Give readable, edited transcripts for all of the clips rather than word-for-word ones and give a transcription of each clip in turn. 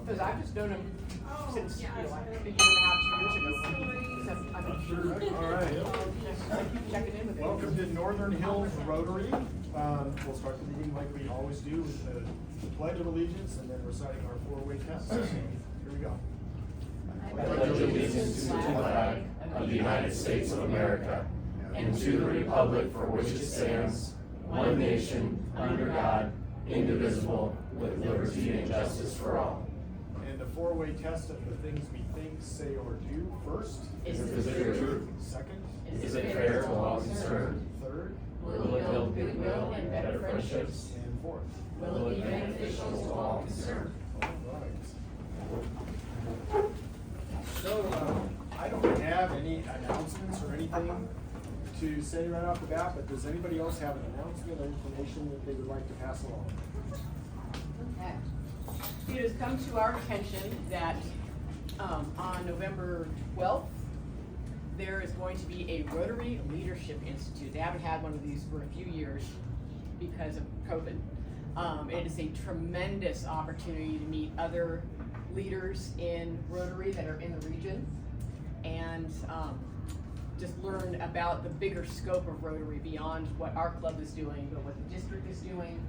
Because I've just known him since, you know, like a year and a half, 2 years ago. I'm sure. All right. Checking in with him. Welcome to Northern Hills Rotary. We'll start the meeting like we always do with the Pledge of Allegiance and then reciting our four-way test. Here we go. I pledge allegiance to the flag of the United States of America and to the republic for which it stands, one nation, under God, indivisible, with liberty and justice for all. And the four-way test of the things we think, say, or do. First, Is it true? Second, Is it fair to all concerned? third, Will it build goodwill and better friendships? and fourth. Will it be beneficial to all concerned? All right. So, I don't have any announcements or anything to say right off the bat, but does anybody else have an announcement or information that they would like to pass along? Okay. It has come to our attention that on November 12th, there is going to be a Rotary Leadership Institute. They haven't had one of these for a few years because of COVID. It is a tremendous opportunity to meet other leaders in Rotary that are in the region and just learn about the bigger scope of Rotary beyond what our club is doing, but what the district is doing,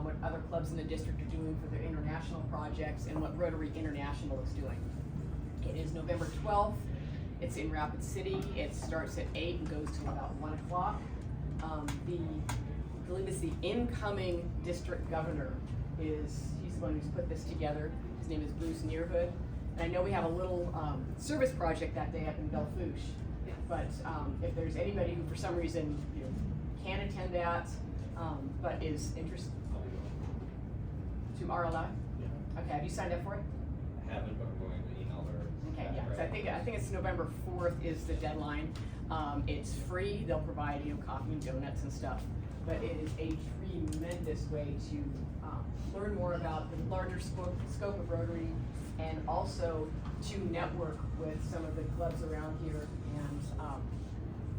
what other clubs in the district are doing for their international projects, and what Rotary International is doing. It is November 12th. It's in Rapid City. It starts at 8 and goes till about 1 o'clock. I believe it's the incoming district governor he's the one who's put this together. His name is Bruce Nearhood. And I know we have a little service project that day up in Belfouche. But if there's anybody who for some reason, you know, can attend that, but is interested to RLI? Yeah. Okay, have you signed up for it? I haven't, but I'm going to email her. Okay, yeah, so I think it's November 4th is the deadline. It's free. They'll provide, you know, coffee and donuts and stuff. But it is a tremendous way to learn more about the larger scope of Rotary, and also to network with some of the clubs around here. And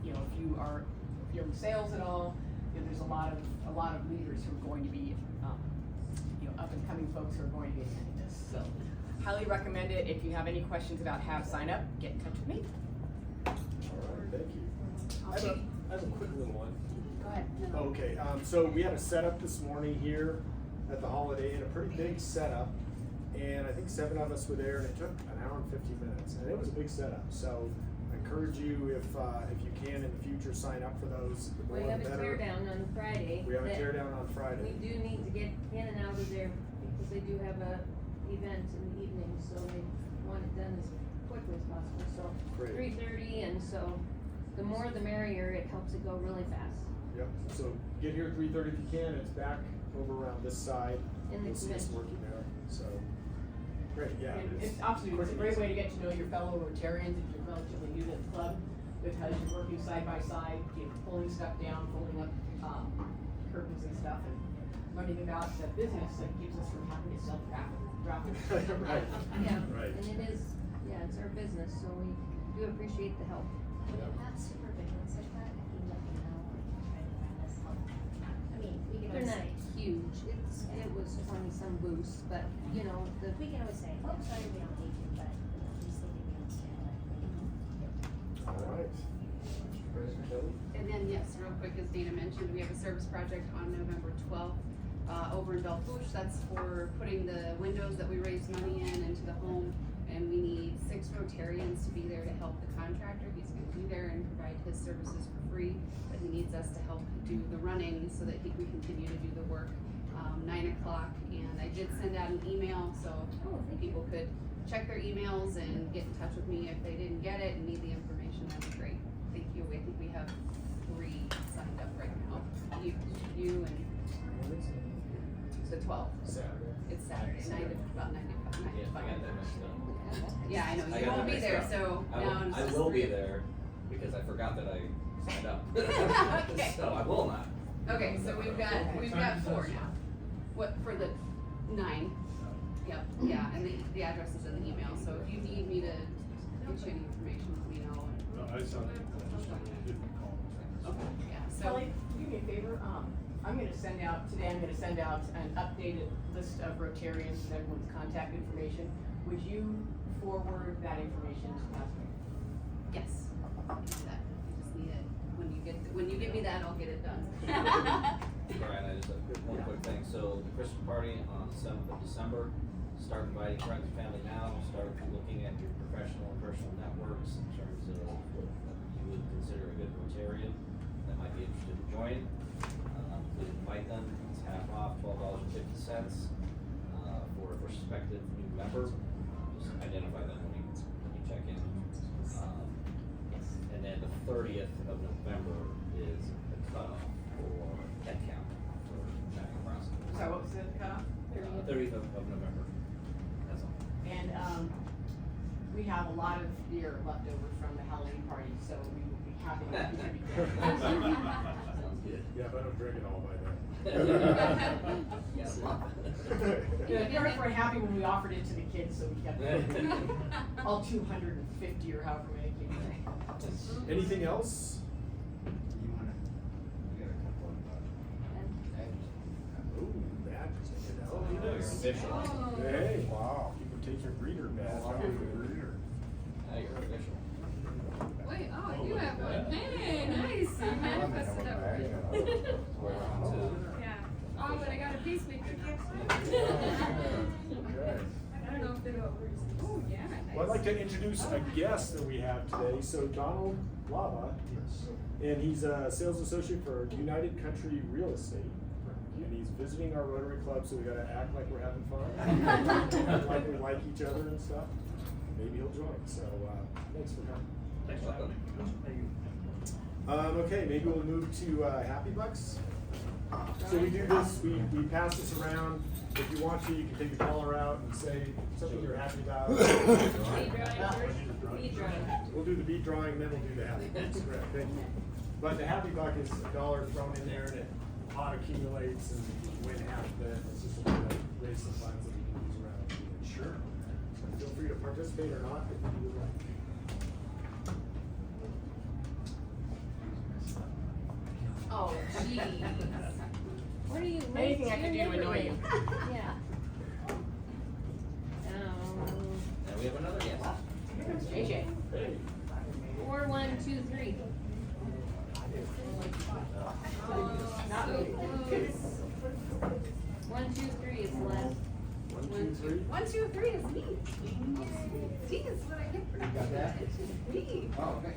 you know, if you're in sales at all, you know, there's a lot of leaders who are going to be, you know, up and coming folks who are going to be attending this. So, highly recommend it. If you have any questions about how to sign up, get in touch with me. All right, thank you. I have a quick little one. Go ahead. Okay, so we had a setup this morning here at the Holiday Inn, a pretty big setup, and I think 7 of us were there, and it took an hour and 50 minutes, and it was a big setup. So I encourage you, if you can in the future, sign up for those. The We more have the a better. tear down on Friday. We have a that tear down on Friday. We do need to get in and out of there because they do have a event in the evening, so they want it done as quickly as possible. So Great. 3:30, and so the more the merrier. It helps it go really fast. Yep, so get here at 3:30 if you can, it's back over around this side. In the You'll see us commission. working there, so, great, yeah. And it's absolutely, it's a great way to get to know your fellow Rotarians if you're relatively new to the club, because you're working side by side, you know, pulling stuff down, folding up curtains and stuff, and learning about the business that keeps us from having to self-traffic. Right. Yeah, Right. and it is, yeah, it's our business, so we do appreciate the help. When you have super big ones like that, if you let me know, we can try to find us help. I mean, we can They're always not say, huge. It was 20-some booths, but you know, we can always say, oh, sorry, we don't need you, but at least they can understand that. All right. President Kelly? And then, yes, real quick, as Dana mentioned, we have a service project on November 12th over in Belfouche. That's for putting the windows that we raised money in into the home, and we need 6 Rotarians to be there to help the contractor. He's going to be there and provide his services for free, but he needs us to help do the running so that he can continue to do the work. 9 o'clock, and I did send out an email, so people could check their emails and get in touch with me if they didn't get it and need the information. That'd be great. Thank you. I think we have 3 signed up right now. You and the 12th. Saturday. It's Saturday, about 9 o'clock. Yeah, I got that messed up. Yeah, I know. I You got won't that be there, mixed up. so now I'm I just. will be there because I forgot that I signed up. Okay. So I will not. Okay, so we've got 4 now. What, for the 9? Yep, yeah, and the address is in the email, so if you need me to get you any information, let me know. No, I saw that. Okay, yeah, so. Kelly, do me a favor, I I'm gonna send out an updated list of Rotarians and everyone's contact information. Would you forward that information to Pastor? Yes, I can do that. I just need it. When you give me that, I'll get it done. Brian, I just have one quick thing. So the Christmas party on the 7th of December, start inviting friends and family now. Start looking at your professional and personal networks in terms of what you would consider a good Rotarian that might be interested in joining. Please invite them. It's half off, $12.50 for a prospective new member. Just identify them when you check in. And then the 30th of November is the cutoff for head count for tracking process. Sorry, what was the cutoff? 30th of November. That's all. And, we have a lot of beer left over from the Halloween party, so we will be happy to contribute to that. Sounds good. Yeah, but I'm drinking all by then. Yeah, a lot. Yeah, we're happy when we offered it to the kids, so we kept it. All 250 or however many came in. Anything else? Ooh, that. Oh, you're official. Hey, wow, you can take your breeder badge. Now you're official. Wait, oh, you have one. Hey, nice. You manifested it. Yeah. Oh, but I got a peacemaker. I don't know if they go over. Oh, yeah, nice. Well, I'd like to introduce a guest that we have today. So Donald Lava, and he's a sales associate for United Country Real Estate. And he's visiting our Rotary Club, so we gotta act like we're having fun, act like we like each other and stuff. Maybe he'll join. So thanks for coming. Thanks for having me. Okay, maybe we'll move to Happy Bucks. So we do this, we pass this around. If you want to, you can take the collar out and say something you're happy about. Bead drawing. Bead drawing. We'll do the bead drawing, and then we'll do the Happy Bucks. Correct, thank you. But the Happy Buck is $1 thrown in there, and it pot accumulates, and you win half of it. It's just a way to raise some funds that we can use around. Sure. So feel free to participate or not if you would like. Oh, jeez. What are you? Anything I can do to annoy you. Yeah. And we have another guest. Here comes JJ. Hey. 4, 1, 2, 3. Not So me. close. 1, 2, 3 is left. 1, 2, 3. 1, 2, 3 is me. See, is what I get for not. Got that? Me. Oh, okay.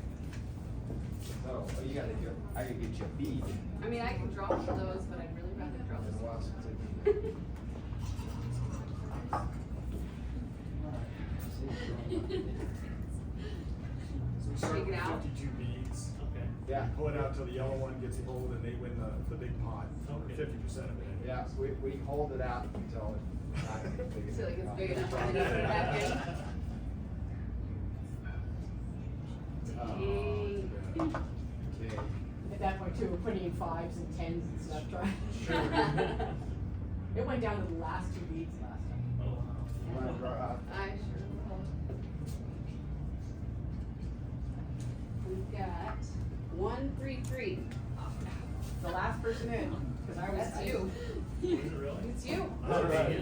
So, you gotta do, I can get you a bead. I mean, I can draw one of those, but I'd really rather draw Been this a while one. since I did So we start Shake it with out. 52 beads. Okay. Yeah, Pull it out till the yellow one gets pulled, and they win the big pot, Okay. 50% of it. yeah, we hold it out until it's not big enough. So like it's big enough to put it back in. Dang. Okay. At that point too, we're putting in 5s and 10s and stuff, trying. Sure. It went down to the last 2 beads last time. You wanna draw out? I sure will. We've got 1, 3, 3. The last person in, because I was. That's you. Was it really? It's you. All right.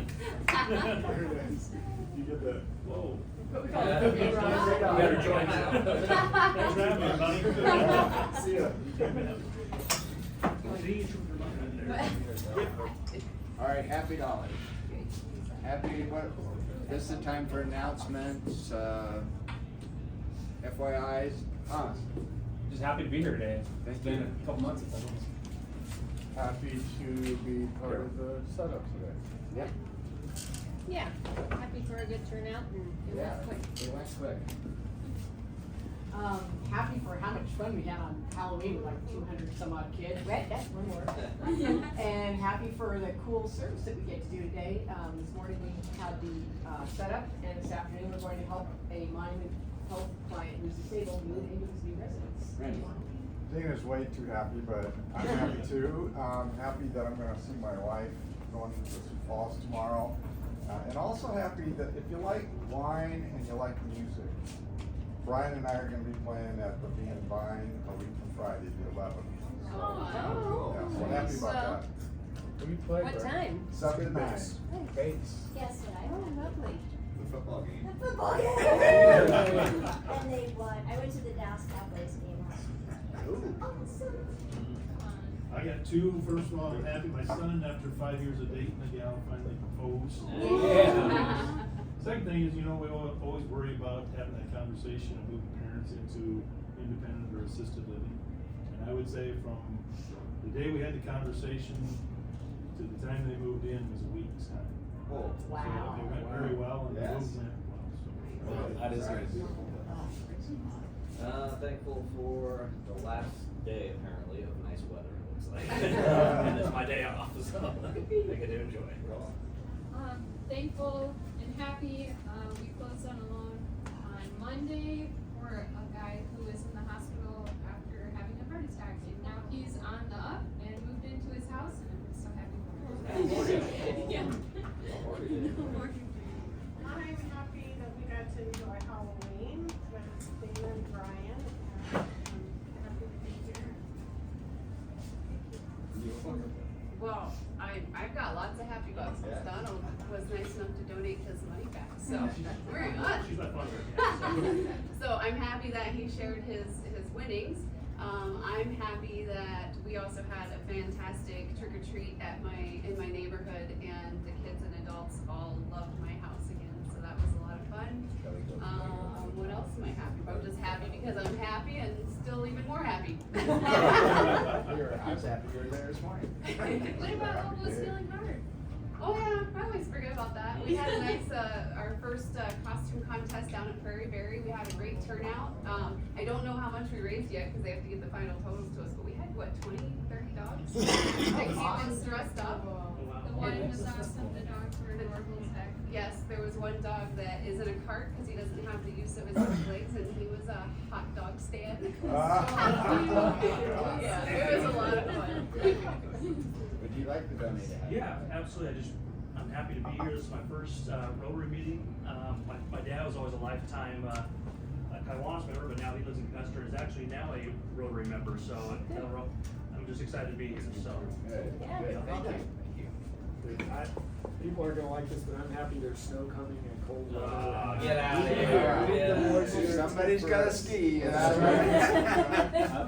Very nice. You get the. Whoa. What we call it, cookie You run. better join Thanks for having me, buddy. See ya. All right, happy dollars. Happy, what, this is the time for announcements, FYIs, Just happy to be here today. Thank It's been you. a couple months since I was. Happy to be part of the setup today. yeah, Yeah. Happy for a good turnout and it yeah, went quick. it went quick. Happy for how much fun we had on Halloween with like 200 some odd kids. Right, that's one more. And happy for the cool service that we get to do today. This morning we had the setup, and this afternoon we're going to help a Monument Health client who's disabled move into his new residence. Randy. Dana's way too happy, but I'm happy too. Happy that I'm gonna see my wife going to Sioux Falls tomorrow. And also happy that if you like wine and you like music, Brian and I are gonna be playing at the Bee and Vine a week from Friday, the 11th. Oh. Yeah, so happy about that. We play, What Brett. time? 7 to 9. Base. Base. Guess what I Oh, went to? lovely. The football game. The football game. And they won. I went to the Dallas Cowboys game last week. Awesome. I got two. First of all, I'm happy my son, after 5 years of dating a gal, finally proposed. Yeah. Second thing is, we always worry about having that conversation of moving parents into independent or assisted living. And I would say from the day we had the conversation to the time they moved in was a week's time. Oh, Wow. So it went very well and the Yes. move went well. well, that is good. Thankful for the last day, apparently, of nice weather, it looks like. And it's my day off, so I get to enjoy it. Thankful and happy. We closed on a loan on Monday for a guy who was in the hospital after having a heart attack, and now he's on the up and moved into his house, and I'm so happy for him. Yeah. I'm happy that we got to enjoy Halloween with Dana and Brian, and I'm happy to be here. Well, I've got lots of happy bucks. Donald was nice enough to donate his money back, so very good. She's my fundraiser. So I'm happy that he shared his winnings. I'm happy that we also had a fantastic trick or treat in my neighborhood, and the kids and adults all loved my house again. So that was a lot of fun. What else am I happy about? Just happy because I'm happy and still even more happy. I was happy you were there this morning. What about all those healing heart? Oh yeah, I always forget about that. We had a nice, our first costume contest down at Prairie Berry. We had a great turnout. I don't know how much we raised yet because they have to get the final totals to us, but we had, what, 20, 30 dogs? That came in dressed up. The one was awesome. The dogs were adorable as heck. Yes, there was one dog that is in a cart because he doesn't have the use of his back legs, and he was a hot dog stand. Yeah, it was a lot of fun. Would you like to donate a hat? Yeah, absolutely. I'm happy to be here. This is my first Rotary meeting. My dad was always a lifetime Kiwanis member, but now he lives in Custer. Is actually now a Rotary member. So I'm just excited to be here. So Good. Yeah. Good. Thank you. People aren't gonna like this, but I'm happy there's snow coming and cold weather. Get out of Yeah. here. We need the boys here. Somebody's gotta ski. That's right.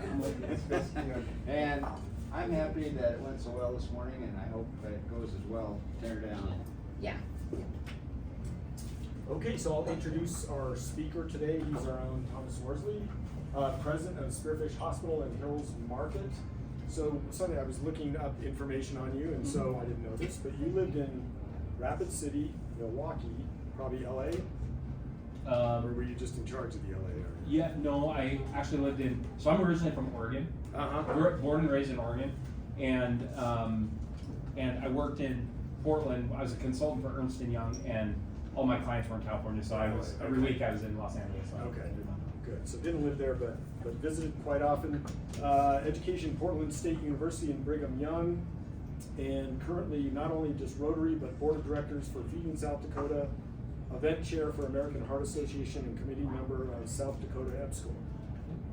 And I'm happy that it went so well this morning, and I hope that it goes as well. Tear down. Yeah. Okay, so I'll introduce our speaker today. He's our own Thomas Worsley, president of Spearfish Hospital and Hills Market. So Sunday I was looking up information on you, and so I didn't know this, but you lived in Rapid City, Milwaukee, probably LA? Or were you just in charge of the LA area? yeah, no, I actually lived in. So I'm originally from Oregon. Born and raised in Oregon, and I worked in Portland. I was a consultant for Ernst & Young, and all my clients were in California. So I was every week I was in Los Angeles. So. Okay, good. So didn't live there, but visited quite often. Education, Portland State University and Brigham Young, and currently not only just Rotary, but board of directors for Feeding South Dakota, event chair for American Heart Association, and committee member of South Dakota Ep School.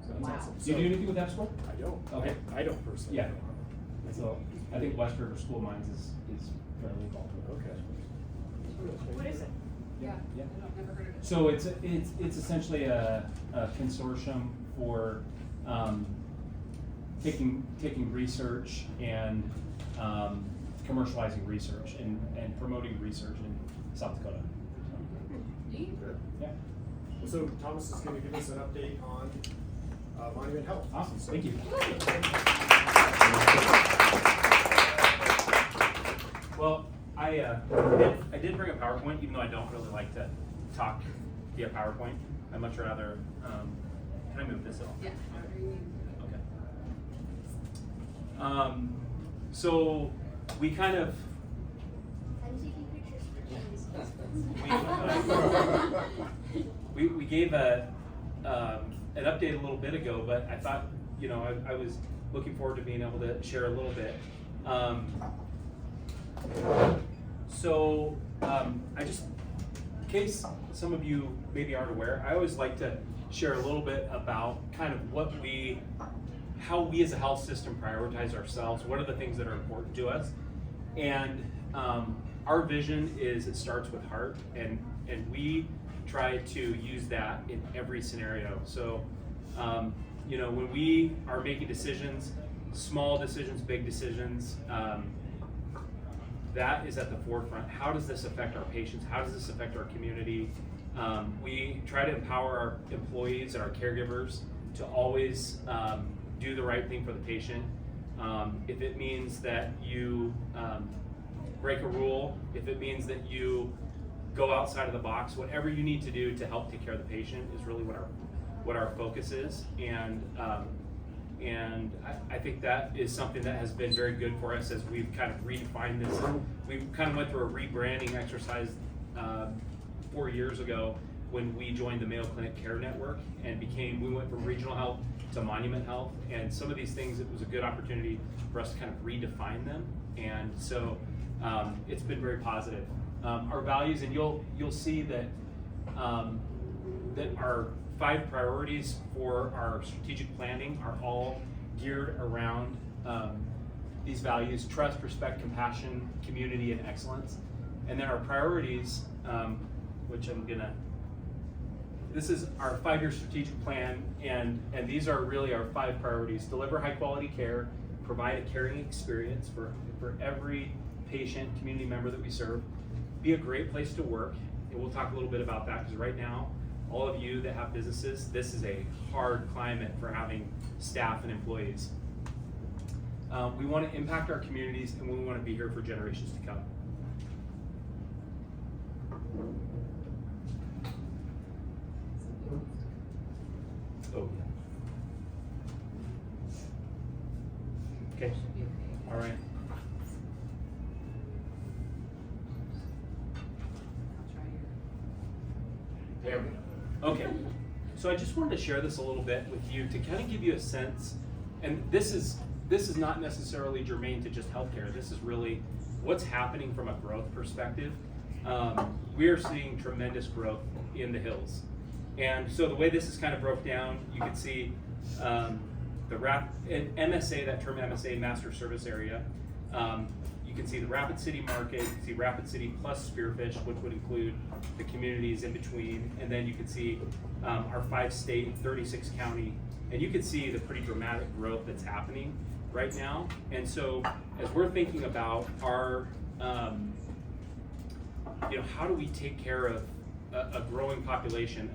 So that's awesome. Do you do anything with that school? I don't. Okay. I don't personally. Yeah. So I think West River School Mines is fairly involved with it. Okay. What is it? Yeah, Yeah. I've never heard of it. So it's essentially a consortium for taking research and commercializing research and promoting research in South Dakota. Good. Yeah. So Thomas is going to give us an update on Monument Health. Awesome. So- Thank you. Well, I did bring a PowerPoint, even though I don't really like to talk via PowerPoint. I'd much rather. Can I move this at all? Yeah. Okay. So we kind of. I'm taking pictures for Jenny's. We gave an update a little bit ago, but I thought, I was looking forward to being able to share a little bit. I just, in case some of you maybe aren't aware, I always like to share a little bit about kind of what we how we as a health system prioritize ourselves. What are the things that are important to us? And our vision is it starts with heart, and we try to use that in every scenario. So, you know, when we are making decisions, small decisions, big decisions, that is at the forefront. How does this affect our patients? How does this affect our community? We try to empower our employees and our caregivers to always do the right thing for the patient. If it means that you break a rule, if it means that you go outside of the box, whatever you need to do to help take care of the patient is really what our focus is. And I think that is something that has been very good for us as we've kind of redefined this. We kind of went through a rebranding exercise 4 years ago when we joined the Mayo Clinic Care Network and we went from regional health to Monument Health. And some of these things, it was a good opportunity for us to kind of redefine them. And so it's been very positive. Our values, and you'll see that that our 5 priorities for our strategic planning are all geared around these values: trust, respect, compassion, community, and excellence. And then our priorities, which this is our 5-year strategic plan, and these are really our 5 priorities: deliver high quality care, provide a caring experience for every patient, community member that we serve, be a great place to work, and we'll talk a little bit about that because right now, all of you that have businesses, this is a hard climate for having staff and employees. We want to impact our communities, and we want to be here for generations to come. Oh, yeah. Okay. All right. There we go. Okay. So I just wanted to share this a little bit with you to kind of give you a sense, and this is not necessarily germane to just healthcare. This is really what's happening from a growth perspective. We are seeing tremendous growth in the hills. And so the way this is kind of broke down, you can see MSA, that term MSA, Master Service Area. You can see the Rapid City market, you can see Rapid City plus Spearfish, which would include the communities in between. And then you can see our 5-state, 36 county, and you can see the pretty dramatic growth that's happening right now. And so as we're thinking about our, how do we take care of a growing population,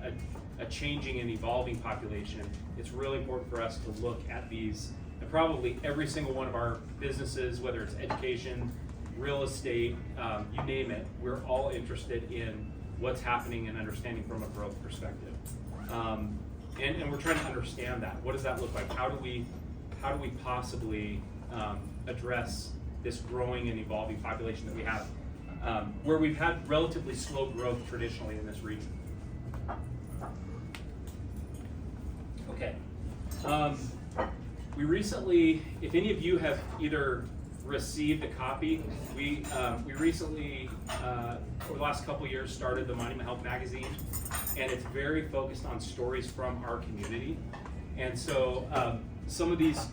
a changing and evolving population, it's really important for us to look at these. And probably every single one of our businesses, whether it's education, real estate, you name it, we're all interested in what's happening and understanding from a growth perspective. And we're trying to understand that. What does that look like? How do we possibly address this growing and evolving population that we have, where we've had relatively slow growth traditionally in this region? Okay. We recently, if any of you have either received a copy, we recently, over the last couple years, started the Monument Health magazine, and it's very focused on stories from our community. And so some of these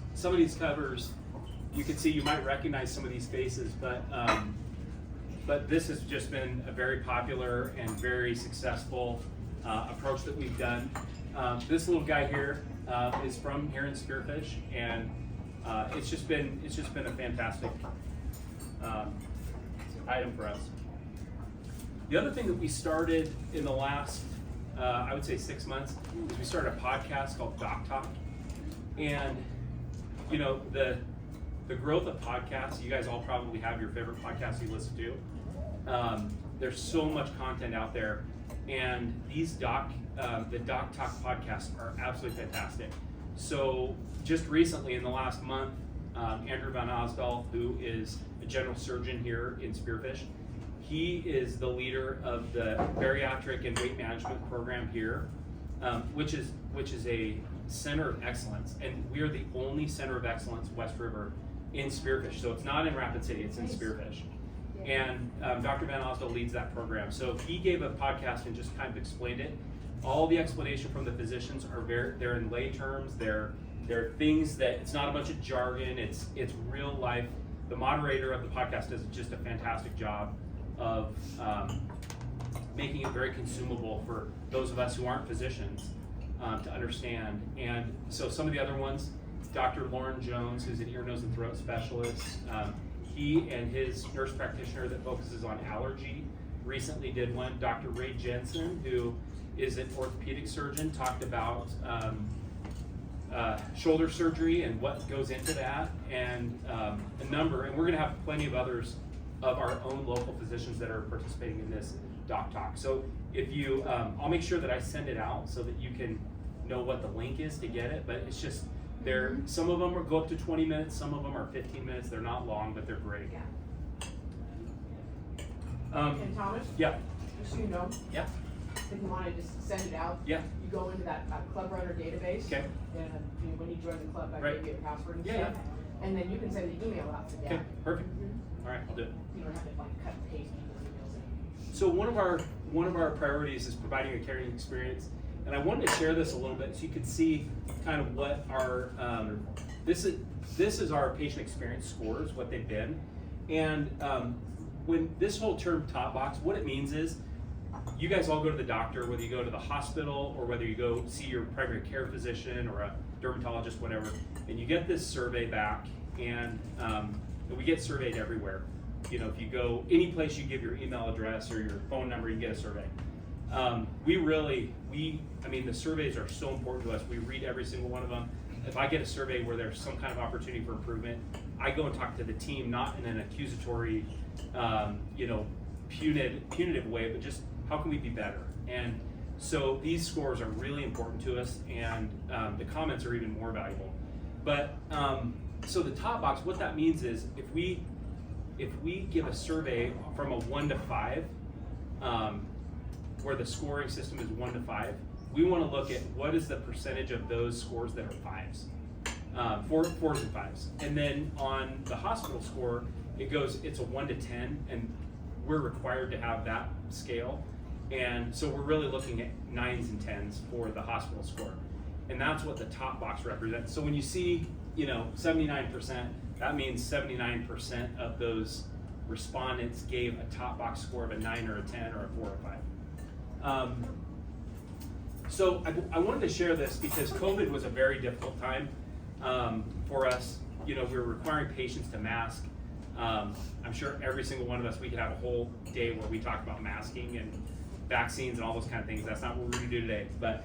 covers, you can see, you might recognize some of these faces, but this has just been a very popular and very successful approach that we've done. This little guy here is from here in Spearfish, and it's just been a fantastic item for us. The other thing that we started in the last, I would say 6 months, is we started a podcast called Doc Talk, and the growth of podcasts. You guys all probably have your favorite podcasts you listen to. There's so much content out there, and these the Doc Talk podcasts are absolutely fantastic. So just recently, in the last month, Andrew Van Osdal, who is a general surgeon here in Spearfish, he is the leader of the bariatric and weight management program here, which is a center of excellence, and we are the only center of excellence West River in Spearfish. So it's not in Rapid City, it's in Spearfish. And Dr. Van Osdal leads that program. So he gave a podcast and just kind of explained it. All the explanation from the physicians they're in lay terms, they're There are things that, it's not a bunch of jargon, it's real life. The moderator of the podcast does just a fantastic job of making it very consumable for those of us who aren't physicians to understand. And so some of the other ones, Dr. Lauren Jones, who's an ear, nose, and throat specialist, he and his nurse practitioner that focuses on allergy recently did one. Dr. Ray Jensen, who is an orthopedic surgeon, talked about shoulder surgery and what goes into that, and a number, and we're gonna have plenty of others of our own local physicians that are participating in this Doc Talk. So if you, I'll make sure that I send it out so that you can know what the link is to get it, but it's just, some of them go up to 20 minutes, some of them are 15 minutes, they're not long, but they're great. And Thomas? Yeah. Just so you know. Yeah. If you wanna just send it out. Yeah. You go into that Club Runner database. Okay. And when you join the club, I Right. give you a password and Yeah, stuff. And then you can send an email out to them. Okay, perfect. All right, I'll do it. You don't have to like cut and paste people's emails in. So one of our priorities is providing a caring experience, and I wanted to share this a little bit so you could see kind of what our this is our patient experience scores, what they've been, and when this whole term top box, what it means is you guys all go to the doctor, whether you go to the hospital or whether you go see your primary care physician or a dermatologist, whatever, and you get this survey back, and we get surveyed everywhere. You know, if you go any place, you give your email address or your phone number, you get a survey. I mean, the surveys are so important to us. We read every single one of them. If I get a survey where there's some kind of opportunity for improvement, I go and talk to the team, not in an accusatory, punitive way, but just how can we be better? And so these scores are really important to us, and the comments are even more valuable. But so the top box, what that means is if we give a survey from a 1 to 5, where the scoring system is 1 to 5, we want to look at what is the percentage of those scores that are 5s, 4s and 5s. And then on the hospital score, it's a 1 to 10, and we're required to have that scale. And so we're really looking at 9s and 10s for the hospital score. And that's what the top box represents. So when you see, 79%, that means 79% of those respondents gave a top box score of a 9 or a 10 or a 4 or 5. So I wanted to share this because COVID was a very difficult time for us. We were requiring patients to mask. I'm sure every single one of us, we could have a whole day where we talk about masking and vaccines and all those kind of things. That's not what we're going to do today. But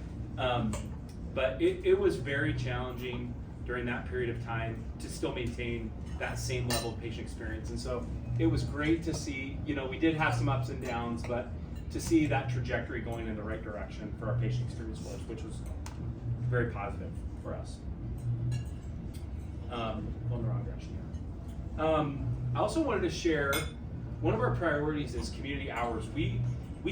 it was very challenging during that period of time to still maintain that same level of patient experience. And so it was great to see, we did have some ups and downs, but to see that trajectory going in the right direction for our patient experience scores, which was very positive for us. Going the wrong direction here. I also wanted to share, one of our priorities is community hours. We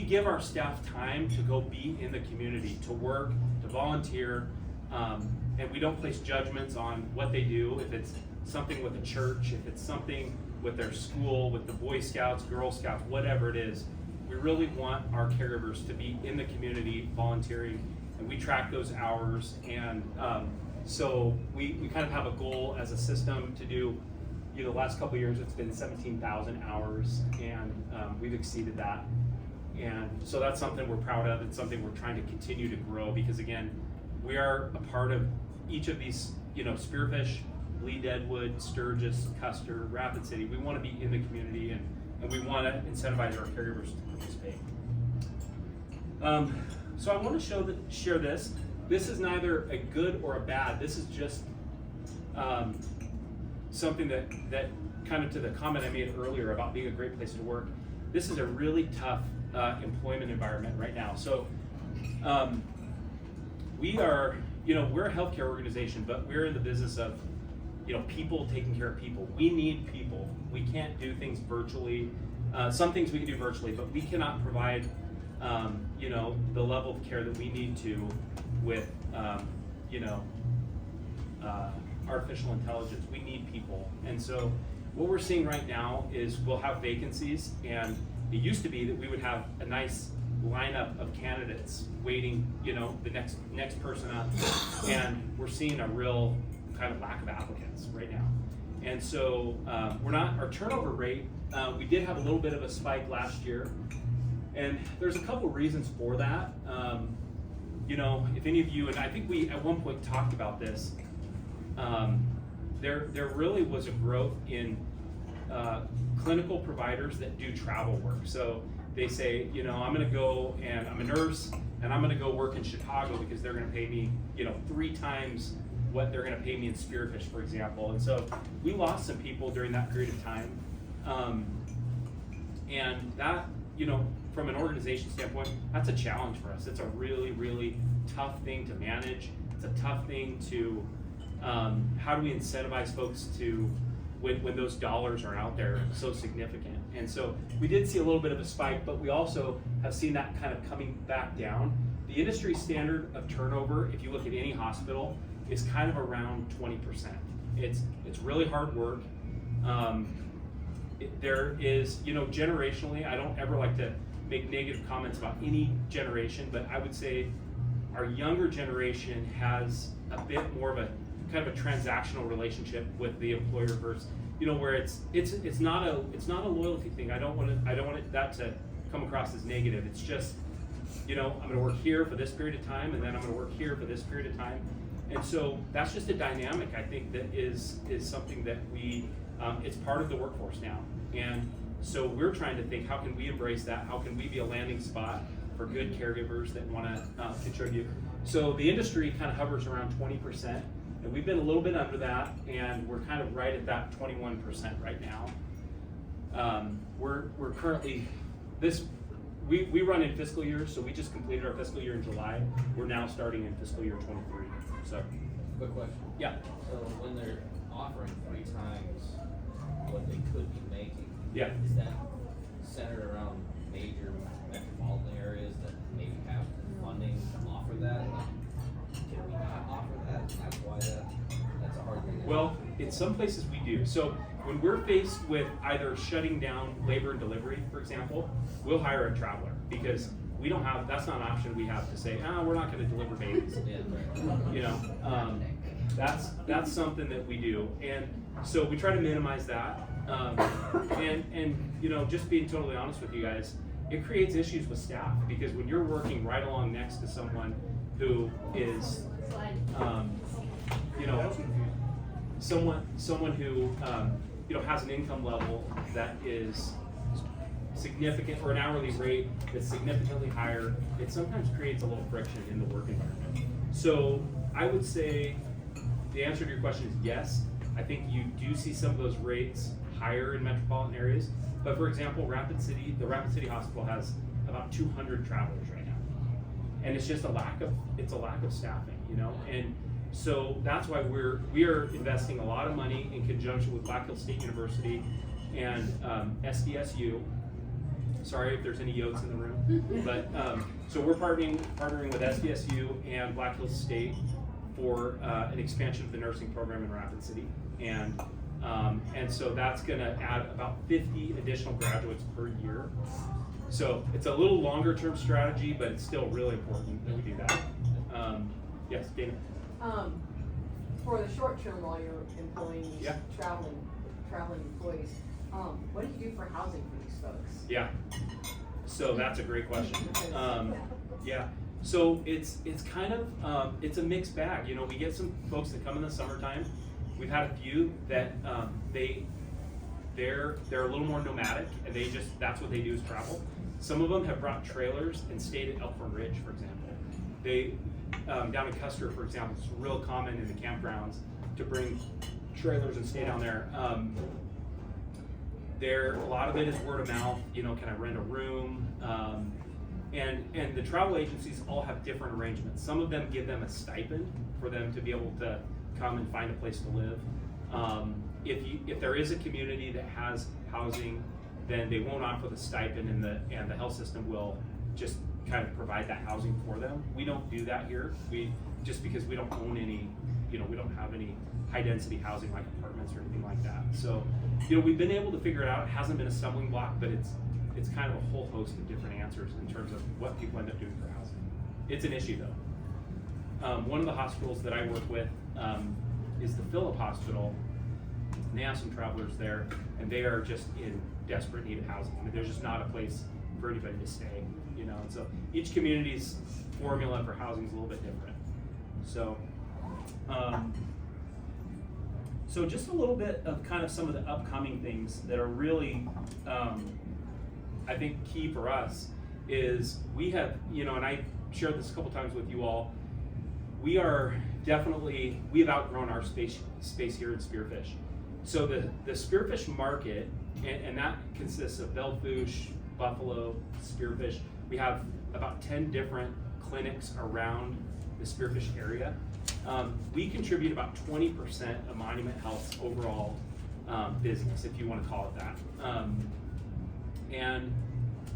give our staff time to go be in the community, to work, to volunteer, and we don't place judgments on what they do. If it's something with a church, if it's something with their school, with the Boy Scouts, Girl Scouts, whatever it is, we really want our caregivers to be in the community volunteering, and we track those hours. And so we kind of have a goal as a system to do, the last couple of years it's been 17,000 hours, and we've exceeded that. And so that's something we're proud of. It's something we're trying to continue to grow, because again, we are a part of each of these, Spearfish, Lee Deadwood, Sturgis, Custer, Rapid City. We want to be in the community, and we want to incentivize our caregivers to participate. So I want to share this. This is neither a good or a bad. This is just something that kind of to the comment I made earlier about being a great place to work. This is a really tough employment environment right now. So we are, we're a healthcare organization, but we're in the business of, people taking care of people. We need people. We can't do things virtually. Some things we can do virtually, but we cannot provide, the level of care that we need to with, artificial intelligence. We need people. And so what we're seeing right now is we'll have vacancies, and it used to be that we would have a nice lineup of candidates waiting, you know, the next person up, and we're seeing a real kind of lack of applicants right now. And so our turnover rate, we did have a little bit of a spike last year, and there's a couple reasons for that. You know, if any of you, and I think we at one point talked about this, there really was a growth in clinical providers that do travel work. So they say, you know, I'm gonna go and I'm a nurse and I'm gonna go work in Chicago because they're gonna pay me, you know, 3 times what they're gonna pay me in Spearfish, for example. And so we lost some people during that period of time. And that, you know, from an organization standpoint, that's a challenge for us. It's a really, really tough thing to manage. It's a tough thing to, how do we incentivize folks to, when those dollars are out there so significant. And so we did see a little bit of a spike, but we also have seen that kind of coming back down. The industry standard of turnover, if you look at any hospital, is kind of around 20%. It's really hard work. There is, you know, generationally, I don't ever like to make negative comments about any generation, but I would say our younger generation has a bit more of a kind of a transactional relationship with the employer versus, you know, where it's not a loyalty thing. I don't want that to come across as negative. It's just, you know, I'm going to work here for this period of time, and then I'm going to work here for this period of time, and so that's just a dynamic I think that is something that we it's part of the workforce now, and so we're trying to think, how can we embrace that? How can we be a landing spot for good caregivers that want to contribute? So the industry kind of hovers around 20%. And we've been a little bit under that, and we're kind of right at that 21% right now. We're currently, we run in fiscal years, so we just completed our fiscal year in July. We're now starting in fiscal year 23. So, Quick question. Yeah. So when they're offering 3 times what they could be making, Yeah. is that centered around major metropolitan areas that maybe have funding to offer that? Can we not offer that? That's why that's a hard thing. Well, in some places we do. So when we're faced with either shutting down labor and delivery, for example, we'll hire a traveler because we don't have, that's not an option we have to say, we're not going to deliver babies. Yeah, right. You know, that's something that we do, and so we try to minimize that. And you know, just being totally honest with you guys, it creates issues with staff because when you're working right along next to someone who is, you know, someone who you know, has an income level that is significant, or an hourly rate that's significantly higher, it sometimes creates a little friction in the work environment. So I would say the answer to your question is yes. I think you do see some of those rates higher in metropolitan areas, but for example, the Rapid City Hospital has about 200 travelers right now, and it's just a lack of staffing, you know. And so that's why we are investing a lot of money in conjunction with Black Hills State University and SDSU. Sorry if there's any Yotes in the room, but so we're partnering with SDSU and Black Hills State for an expansion of the nursing program in Rapid City, and so that's going to add about 50 additional graduates per year. So it's a little longer term strategy, but it's still really important that we do that. Yes, Dana. For the short term, while you're employing these Yeah. traveling employees, what do you do for housing for these folks? Yeah. So that's a great question. Yeah. So it's kind of it's a mixed bag. You know, we get some folks that come in the summertime. We've had a few that they're a little more nomadic, and that's what they do is travel. Some of them have brought trailers and stayed at Elkhorn Ridge, for example. They down in Custer, for example, it's real common in the campgrounds to bring trailers and stay down there. A lot of it is word of mouth. You know, can I rent a room? And the travel agencies all have different arrangements. Some of them give them a stipend for them to be able to come and find a place to live. If there is a community that has housing, then they won't offer the stipend, and the health system will just kind of provide that housing for them. We don't do that here. Just because we don't own any, you know, we don't have any high density housing like apartments or anything like that. So, you know, we've been able to figure it out. It hasn't been a stumbling block, but it's kind of a whole host of different answers in terms of what people end up doing for housing. It's an issue though. One of the hospitals that I work with is the Phillip Hospital, and they have some travelers there, and they are just in desperate need of housing. I mean, there's just not a place for anybody to stay, you know, and so each community's formula for housing is a little bit different. So, so just a little bit of kind of some of the upcoming things that are really, I think key for us is we have, you know, and I shared this a couple times with you all, we have outgrown our space here in Spearfish. So the Spearfish market, and that consists of Belle Fourche, Buffalo, Spearfish. We have about 10 different clinics around the Spearfish area. We contribute about 20% of Monument Health's overall business, if you want to call it that. And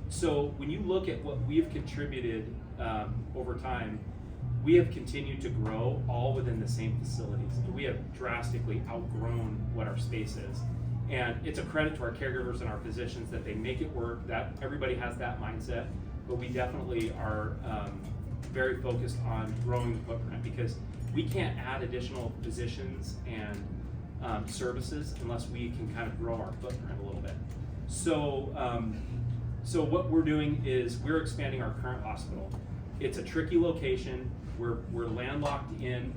so when you look at what we've contributed over time, we have continued to grow all within the same facilities. We have drastically outgrown what our space is. And it's a credit to our caregivers and our physicians that they make it work, that everybody has that mindset, but we definitely are very focused on growing the footprint because we can't add additional physicians and services unless we can kind of grow our footprint a little bit. So, so what we're doing is we're expanding our current hospital. It's a tricky location. We're landlocked in.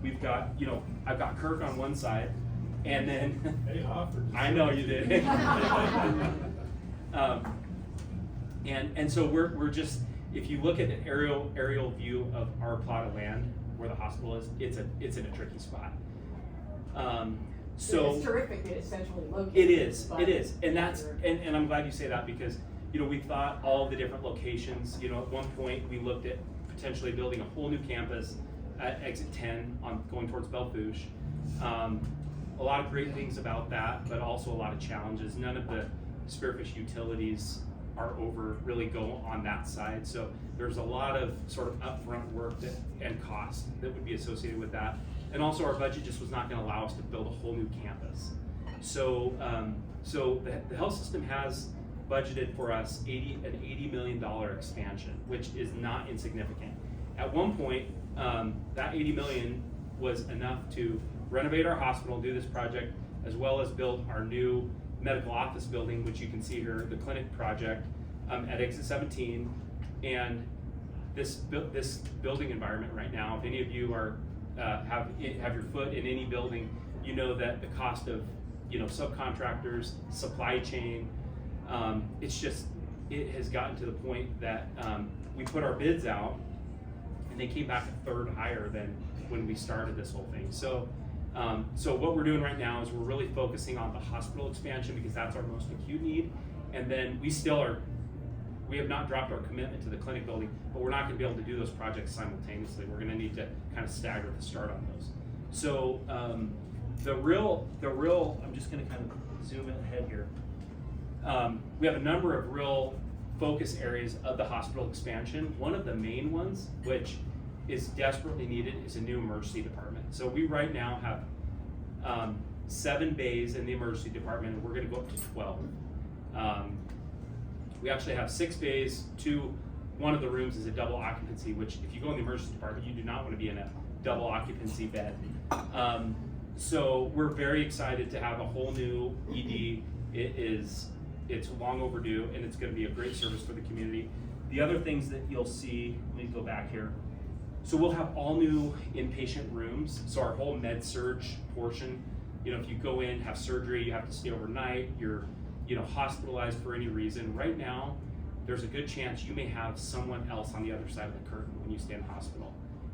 We've got, you know, I've got Kirk on one side, and then Hey, offered. I know you did. And so we're just, if you look at the aerial view of our plot of land where the hospital is, it's in a tricky spot. So it's terrific that it's centrally located. it is, and that's, and I'm glad you say that because, you know, we thought all the different locations, you know, at one point we looked at potentially building a whole new campus at exit 10 going towards Belle Fourche. A lot of great things about that, but also a lot of challenges. None of the Spearfish utilities really go on that side. So there's a lot of sort of upfront work and cost that would be associated with that. And also our budget just was not going to allow us to build a whole new campus. So, so the health system has budgeted for us an $80 million expansion, which is not insignificant. At one point, that $80 million was enough to renovate our hospital, do this project, as well as build our new medical office building, which you can see here, the clinic project at exit 17. And this building environment right now, if any of you are have your foot in any building, you know that the cost of, you know, subcontractors, supply chain, it has gotten to the point that we put our bids out and they came back a third higher than when we started this whole thing. So, so what we're doing right now is we're really focusing on the hospital expansion because that's our most acute need. And then we have not dropped our commitment to the clinic building, but we're not going to be able to do those projects simultaneously. We're going to need to kind of stagger the start on those. So the real, I'm just going to kind of zoom in ahead here. We have a number of real focus areas of the hospital expansion. One of the main ones, which is desperately needed, is a new emergency department. So we right now have 7 bays in the emergency department, and we're going to go up to 12. We actually have 6 bays. One of the rooms is a double occupancy, which if you go in the emergency department, you do not want to be in a double occupancy bed. So we're very excited to have a whole new ED. It's long overdue, and it's going to be a great service for the community. The other things that you'll see, let me go back here. So we'll have all new inpatient rooms. So our whole med-surg portion, you know, if you go in, have surgery, you have to stay overnight, you're, you know, hospitalized for any reason. Right now, there's a good chance you may have someone else on the other side of the curtain when you stay in the hospital.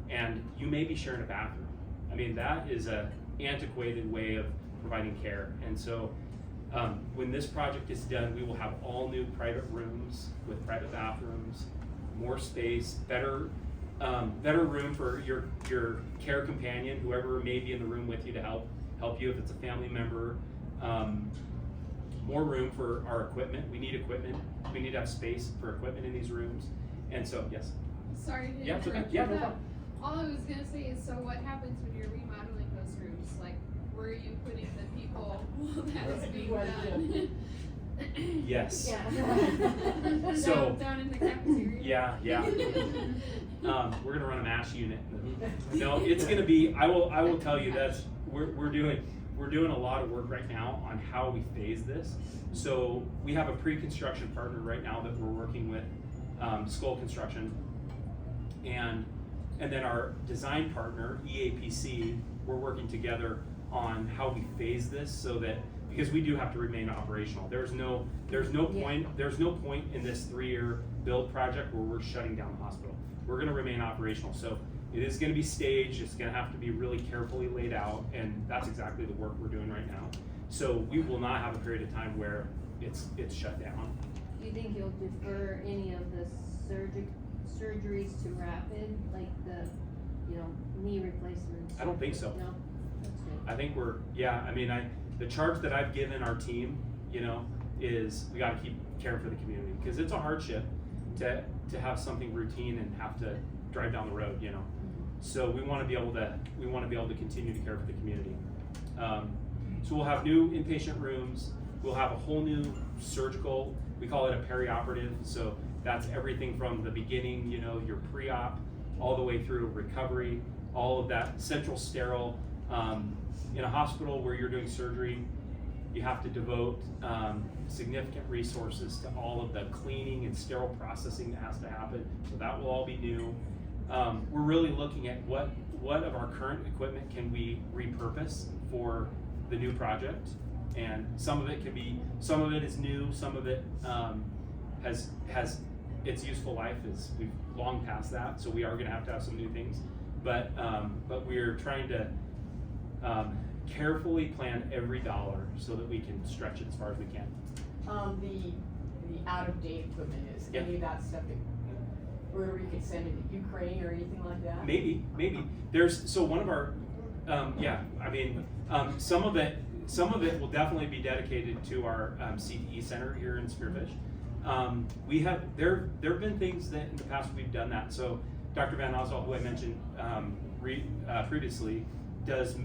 And you may be sharing a bathroom. I mean, that is an antiquated way of providing care. And so when this project is done, we will have all new private rooms with private bathrooms, more space, better room for your care companion, whoever may be in the room with you to help you if it's a family member. More room for our equipment. We need equipment. We need to have space for equipment in these rooms. And so, yes. Sorry to Yeah, it's okay. interrupt Yeah, you, no but problem. all I was gonna say is, so what happens when you're remodeling those rooms? Like, where are you putting the people that is being done? Yes. Yeah. So- Down in the cafeteria. Yeah. We're gonna run a MASH unit. No, it's gonna be. I will tell you that's we're doing a lot of work right now on how we phase this. So we have a pre-construction partner right now that we're working with, Skull Construction, and then our design partner EAPC. We're working together on how we phase this so that, because we do have to remain operational. There's no point in this 3-year build project where we're shutting down the hospital. We're gonna remain operational. So it is gonna be staged, it's gonna have to be really carefully laid out, and that's exactly the work we're doing right now. So we will not have a period of time where it's shut down. Do you think you'll defer any of the surgeries to rapid, like the, knee replacements? I don't think so. No? That's good. I think the charge that I've given our team, is we gotta keep caring for the community, because it's a hardship to have something routine and have to drive down the road, So we wanna be able to continue to care for the community. So we'll have new inpatient rooms, we'll have a whole new surgical, we call it a perioperative, so that's everything from the beginning, your pre-op, all the way through recovery, all of that central sterile. In a hospital where you're doing surgery, you have to devote significant resources to all of the cleaning and sterile processing that has to happen, so that will all be new. We're really looking at what of our current equipment can we repurpose for the new project, and some of it is new, some of it has its useful life is, we've long past that, so we are gonna have to have some new things, but we're trying to carefully plan every dollar so that we can stretch it as far as we can. The out-of-date equipment is any of that stuff that Rotary could send into Ukraine or anything like that? Maybe. So one of our, some of it will definitely be dedicated to our CTE center here in Spearfish. There have been things that in the past we've done that. So Dr. Van Oswald, who I mentioned previously, does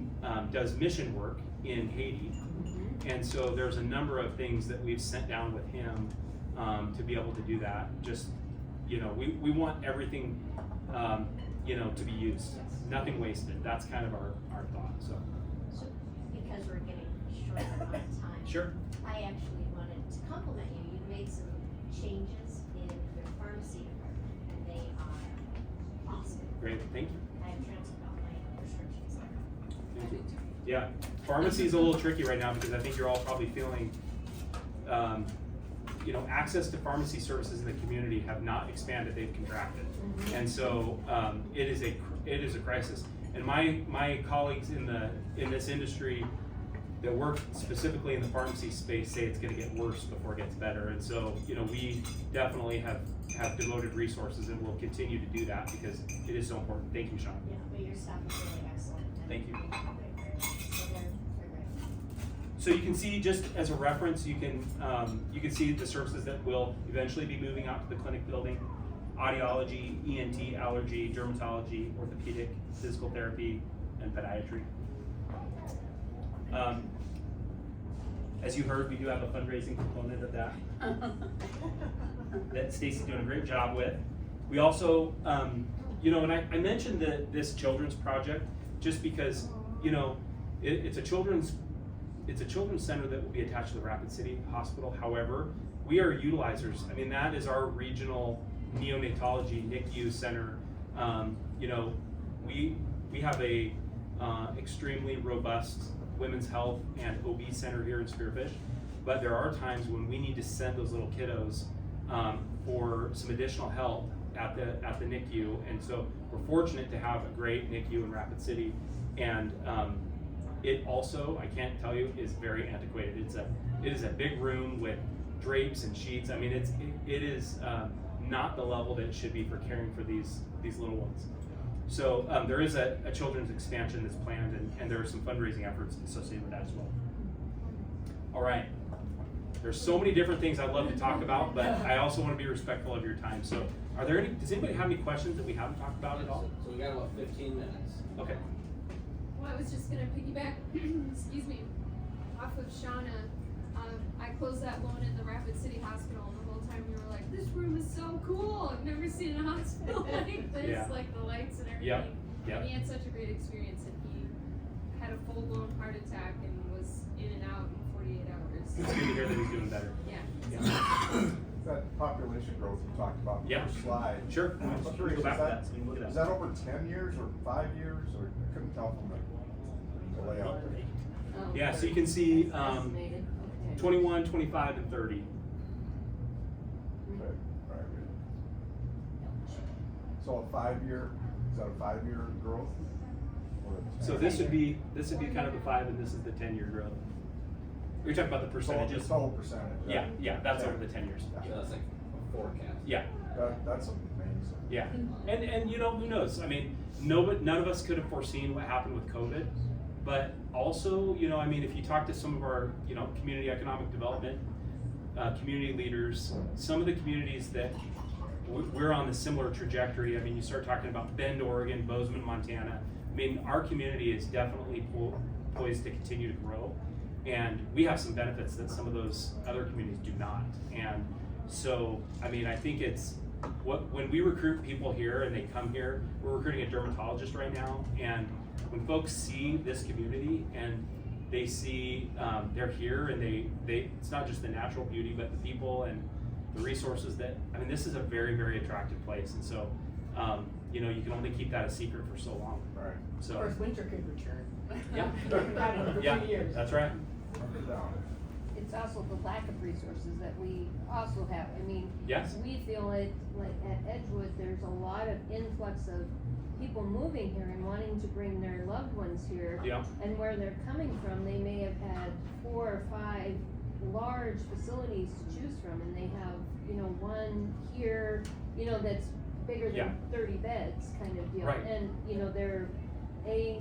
mission work in Haiti, and so there's a number of things that we've sent down with him to be able to do that. Just we want everything to be used, nothing wasted. That's kind of our thought. So Because we're getting short amount of time. Sure. I actually wanted to compliment you. You made some changes in your pharmacy department, and they are awesome. Great, thank you. I have transferred all my prescriptions there. Thank you. Yeah, pharmacy is a little tricky right now because I think you're all probably feeling, access to pharmacy services in the community have not expanded; they've contracted, and so it is a crisis. And my colleagues in this industry that work specifically in the pharmacy space say it's going to get worse before it gets better. And so we definitely have devoted resources and will continue to do that because it is so important. Thank you, Sean. Yeah, but your staff is really excellent. Thank you. So they're great. So you can see, just as a reference, you can see the services that will eventually be moving out to the clinic building: audiology, ENT, allergy, dermatology, orthopedic, physical therapy, and podiatry. As you heard, we do have a fundraising component of that that Stacy's doing a great job with. We also, and I mentioned this children's project just because, it's a children's center that will be attached to the Rapid City Hospital. However, we are utilizers. I mean, that is our regional neonatology NICU center. We have a extremely robust women's health and OB center here in Spearfish, but there are times when we need to send those little kiddos for some additional help at the NICU, and so we're fortunate to have a great NICU in Rapid City, and it also, I can't tell you, is very antiquated. It is a big room with drapes and sheets. I mean, it is not the level that it should be for caring for these little ones. So there is a children's expansion that's planned, and there are some fundraising efforts associated with that as well. All right. There's so many different things I'd love to talk about, but I also want to be respectful of your time. So does anybody have any questions that we haven't talked about at all? So we got about 15 minutes. Okay. Well, I was just gonna piggyback, excuse me, off of Shauna. I closed that loan in the Rapid City Hospital, and the whole time we were like, this room is so cool. I've never seen a hospital like this, Yeah. like the lights and everything. Yep, yep. And he had such a great experience, and he had a full-blown heart attack and was in and out in 48 hours. It's good to hear that he's doing better. Yeah. Yeah. That population growth you talked about in the Yeah. first slide. Sure. I'm We can curious, go back is to that, so we can look at is that. that over 10 years or 5 years, or I couldn't tell from the layout there? Oh, Yeah, so you can see, estimated, okay. 21, 25, and 30. Okay, all right, good. So a 5-year, is that a 5-year growth? Or a So 10? this would be kind of the 5, and this is the 10-year growth. You're talking about the percentages. It's total percentage. Yeah, right? yeah, that's over the 10 years. So that's like a forecast. Yeah, That's amazing. yeah, and you know, who knows? I mean, none of us could have foreseen what happened with COVID, but also, you know, I mean, if you talk to some of our, you know, community economic development, community leaders, some of the communities that we're on the similar trajectory. I mean, you start talking about Bend, Oregon, Bozeman, Montana. I mean, our community is definitely poised to continue to grow. And we have some benefits that some of those other communities do not. And so, I mean, I think it's when we recruit people here and they come here, we're recruiting a dermatologist right now. And when folks see this community and they see they're here and they it's not just the natural beauty, but the people and the resources that, I mean, this is a very, very attractive place. And so, you know, you can only keep that a secret for so long. Right. Of So, course, winter could return. Yeah. We've had it for yeah, 2 years. that's right. Up and down. It's also the lack of resources that we also have. I mean, Yes. we feel it, like at Edgewood, there's a lot of influx of people moving here and wanting to bring their loved ones here. Yeah. And where they're coming from, they may have had 4 or 5 large facilities to choose from, and they have, you know, one here, you know, that's bigger Yeah. than 30 beds kind of deal. Right. And, you know, they're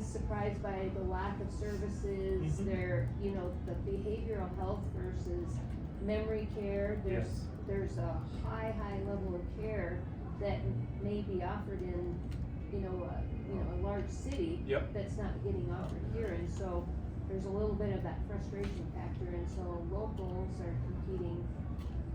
surprised by the lack of services, Mhm. they're, you know, the behavioral health versus memory care. Yes. There's a high level of care that may be offered in, you know, a large city. Yep. That's not getting offered here, and so there's a little bit of that frustration factor, and so locals are competing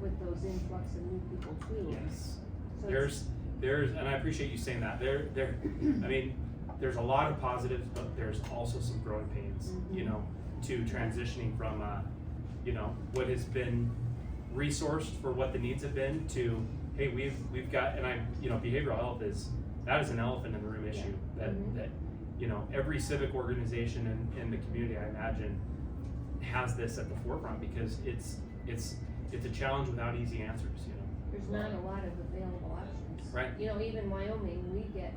with those influx of new people too. Yes. So it's- There's, and I appreciate you saying that. I mean, there's a lot of positives, but there's also some growing pains, you know, to transitioning from, you know, what has been resourced for what the needs have been to, hey, we've got, and you know, behavioral health that is an elephant in the room issue that, you know, every civic organization in the community, I imagine, has this at the forefront because it's a challenge without easy answers, you know. There's not a lot of available options. Right. You know, even Wyoming, we get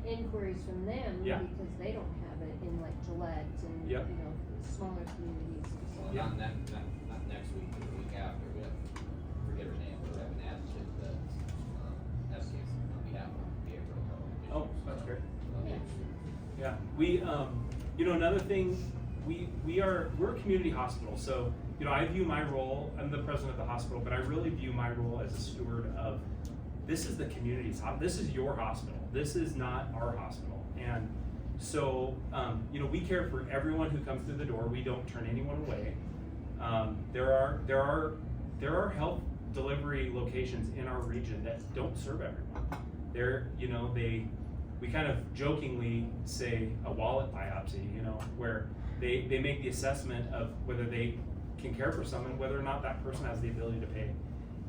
inquiries from them Yeah. because they don't have it in like Gillette and, Yep. you know, smaller communities. Well, Yeah. not next week, but the week after, we have, forget her name, but we have an advocate that, advocates on behalf of behavioral health. Oh, issues. that's great. That'll be interesting. Yeah, we, you know, another thing, we're a community hospital, so, you know, I view my role, I'm the president of the hospital, but I really view my role as a steward of, this is the community's this is your hospital, this is not our hospital. And so, you know, we care for everyone who comes through the door, we don't turn anyone away. There are health delivery locations in our region that don't serve everyone. You know, we kind of jokingly say a wallet biopsy, you know, where they make the assessment of whether they can care for someone, whether or not that person has the ability to pay.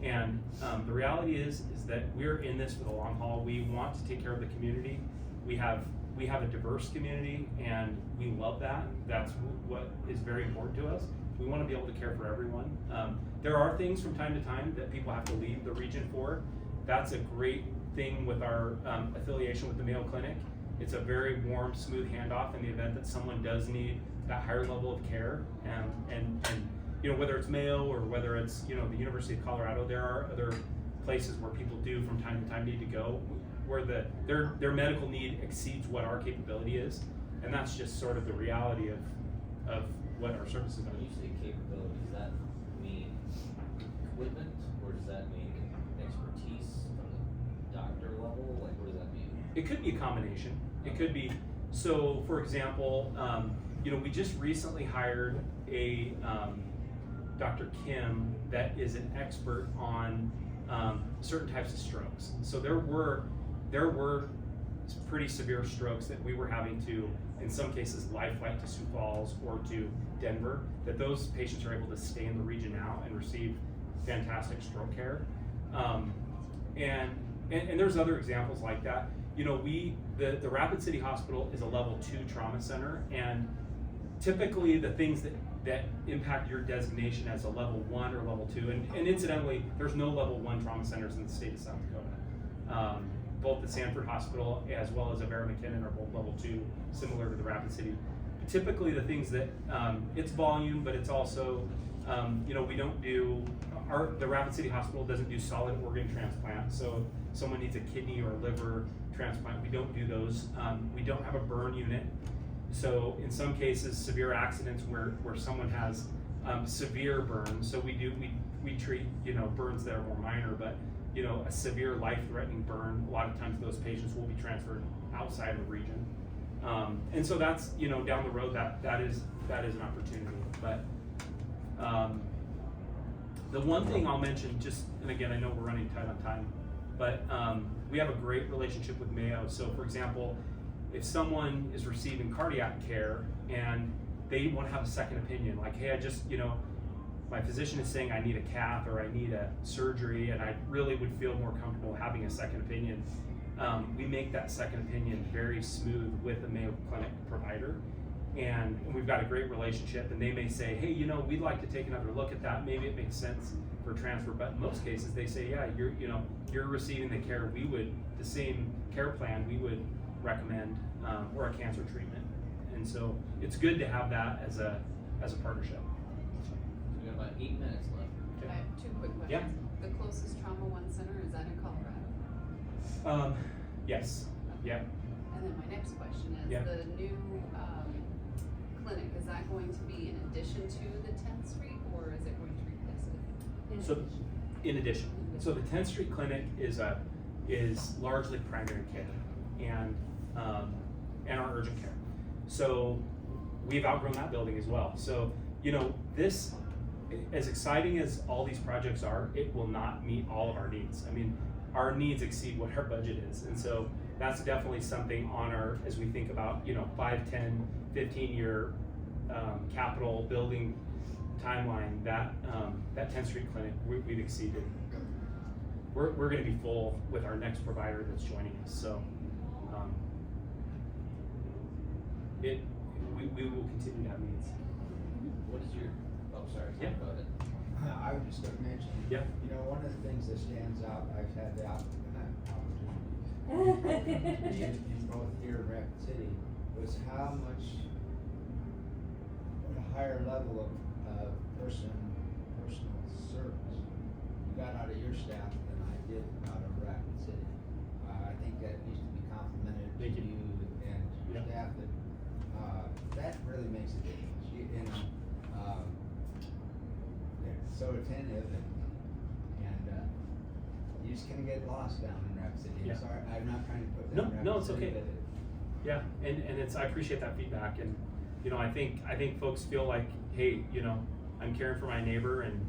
And the reality is that we're in this for the long haul. We want to take care of the community. We have a diverse community, and we love that. That's what is very important to us. We want to be able to care for everyone. There are things from time to time that people have to leave the region for. That's a great thing with our affiliation with the Mayo Clinic. It's a very warm, smooth handoff in the event that someone does need that higher level of care. And you know, whether it's Mayo or whether it's, you know, the University of Colorado, there are other places where people do from time to time need to go where their medical need exceeds what our capability is. And that's just sort of the reality of what our services are. When you say capability, does that mean equipment, or does that mean expertise from the doctor level? Like, what does that mean? It could be a combination. It could be, so for example, you know, we just recently hired a Dr. Kim that is an expert on certain types of strokes. So there were pretty severe strokes that we were having to, in some cases, life flight to Sioux Falls or to Denver, that those patients are able to stay in the region now and receive fantastic stroke care. And there's other examples like that. You know, the Rapid City Hospital is a level 2 trauma center, and typically the things that impact your designation as a level 1 or level 2, and incidentally, there's no level 1 trauma centers in the state of South Dakota. Both the Sanford Hospital as well as Avera McKinnon are both level 2, similar to the Rapid City. But typically the things that, it's volume, but it's also, you know, we don't do, the Rapid City Hospital doesn't do solid organ transplant. So if someone needs a kidney or a liver transplant, we don't do those. We don't have a burn unit. So in some cases, severe accidents where someone has severe burns, so we treat, you know, burns that are more minor, but you know, a severe life-threatening burn, a lot of times those patients will be transferred outside the region. And so that's, you know, down the road, that is an opportunity. But the one thing I'll mention, just, and again, I know we're running tight on time, but we have a great relationship with Mayo. So for example, if someone is receiving cardiac care and they want to have a second opinion, like, hey, I just, you know, my physician is saying I need a cath or I need a surgery, and I really would feel more comfortable having a second opinion. We make that second opinion very smooth with the Mayo Clinic provider, and we've got a great relationship, and they may say, hey, you know, we'd like to take another look at that. Maybe it makes sense for transfer, but in most cases they say, yeah, you're receiving the care the same care plan we would recommend, or a cancer treatment. And so it's good to have that as a partnership. We have about 8 minutes left. I have 2 quick questions. Yeah. The closest Trauma One Center, is that in Colorado? Yes. Yeah. And then my next question is, Yeah. the new clinic, is that going to be in addition to the 10th Street, or is it going to replace it? So, in addition, so the 10th Street Clinic is largely primary care and our urgent care. So we've outgrown that building as well. So, you know, this, as exciting as all these projects are, it will not meet all of our needs. I mean, our needs exceed what our budget is. And so that's definitely something on our, as we think about, you know, 5, 10, 15-year capital building timeline, that 10th Street Clinic, we've exceeded. We're going to be full with our next provider that's joining us. So we will continue to have needs. What is your, oh, sorry, Yeah. go ahead. I was just gonna mention, Yeah. you know, one of the things that stands out, I've had the opportunity in both here and Rapid City, was how much, what a higher level of personal service you got out of your staff than I did out of Rapid City. I think that needs to be complimented to Thank you. you and your Yeah. staff, that really makes a difference. You know, they're so attentive and you just kinda get lost down in Rapid City. Yeah. I'm sorry, I'm not trying to put No, down Rapid no, it's City, okay. but Yeah, and it's, I appreciate that feedback, and you know, I think folks feel like, hey, you know, I'm caring for my neighbor, and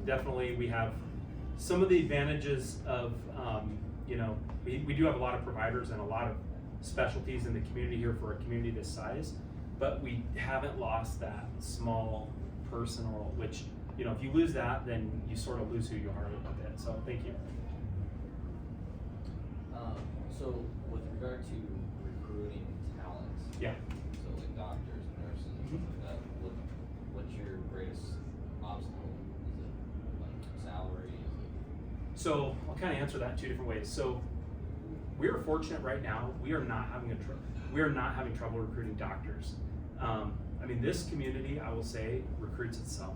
definitely we have some of the advantages of, you know, we do have a lot of providers and a lot of specialties in the community here for a community this size, but we haven't lost that small personal, which, you know, if you lose that, then you sort of lose who you are a little bit. So thank you. So with regard to recruiting talent, Yeah. so like doctors, nurses, what's your greatest obstacle? Is it like salary? Is it? So I'll kind of answer that in 2 different ways. So we are fortunate right now. We are not having trouble recruiting doctors. I mean, this community, I will say, recruits itself.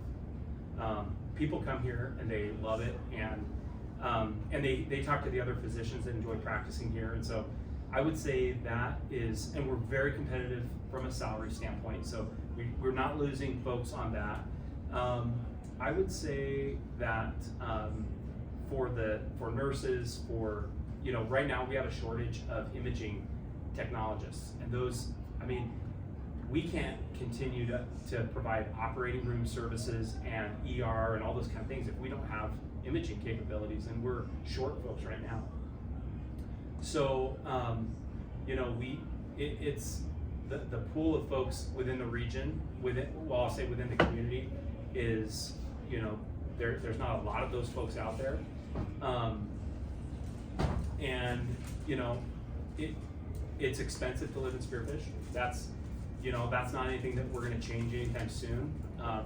People come here and they love it, and they talk to the other physicians that enjoy practicing here. And so I would say that is, and we're very competitive from a salary standpoint. So we're not losing folks on that. I would say that for nurses, you know, right now we have a shortage of imaging technologists, and those, I mean, we can't continue to provide operating room services and ER and all those kind of things if we don't have imaging capabilities, and we're short folks right now. So, you know, it's the pool of folks within the region, I'll say within the community, is, you know, there's not a lot of those folks out there. And, you know, it's expensive to live in Spearfish. That's not anything that we're gonna change anytime soon.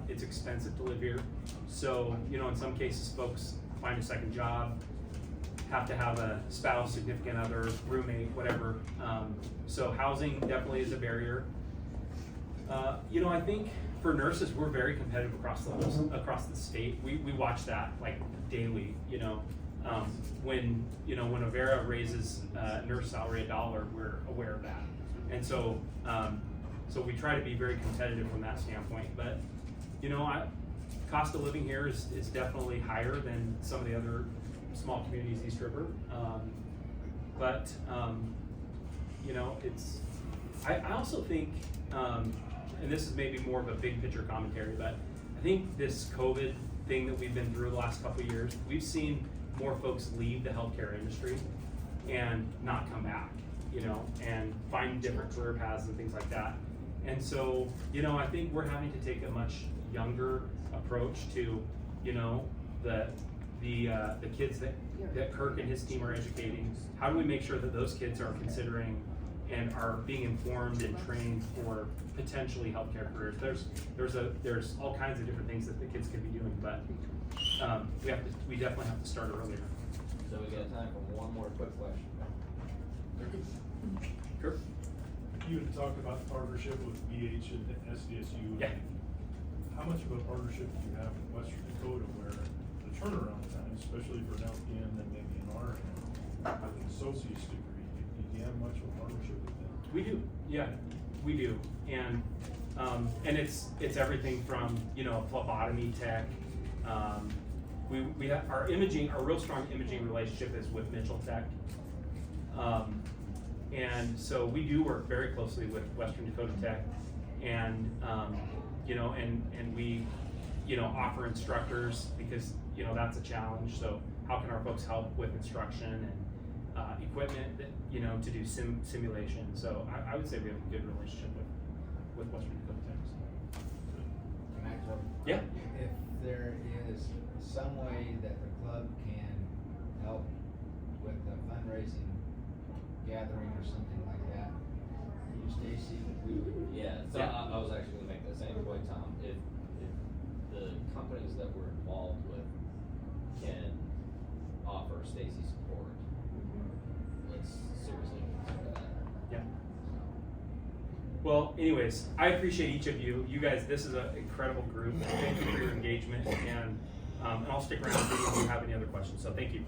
It's expensive to live here. So, you know, in some cases, folks find a second job, have to have a spouse, significant other, roommate, whatever. So housing definitely is a barrier. You know, I think for nurses, we're very competitive across the state. We watch that like daily, you know. When Avera raises nurse salary $1, we're aware of that. And so, so we try to be very competitive from that standpoint. But, you know, cost of living here is definitely higher than some of the other small communities East River. But, you know, I also think, and this is maybe more of a big picture commentary, but I think this COVID thing that we've been through the last couple of years, we've seen more folks leave the healthcare industry and not come back, you know, and find different career paths and things like that. And so, you know, I think we're having to take a much younger approach to, you know, the kids that Kirk and his team are educating. How do we make sure that those kids are considering and are being informed and trained for potentially healthcare careers? There's all kinds of different things that the kids could be doing, but we definitely have to start earlier. So we got time for one more quick question. Kirk? You had talked about the partnership with BH and SDSU. Yeah. How much of a partnership do you have with Western Dakota where the turnaround time, especially for an LPN and maybe an RN with an associate's degree, do you have much of a partnership with them? We do, yeah, we do. And it's everything from, you know, phlebotomy tech. We have our real strong imaging relationship is with Mitchell Tech. And so we do work very closely with Western Dakota Tech, and you know, and we, you know, offer instructors because, you know, that's a challenge. So how can our folks help with instruction and equipment that, you know, to do simulation? So I would say we have a good relationship with Western Dakota Tech. Can I talk? Yeah. If there is some way that the club can help with the fundraising gathering or something like that, you, Stacy, Yeah, so Yeah. I was actually gonna make that same point, Tom. If the companies that we're involved with can offer Stacy support, let's seriously consider that. Yeah. Well, anyways, I appreciate each of you. You guys, this is an incredible group. Thank you for your engagement, and I'll stick around if you have any other questions. So thank you.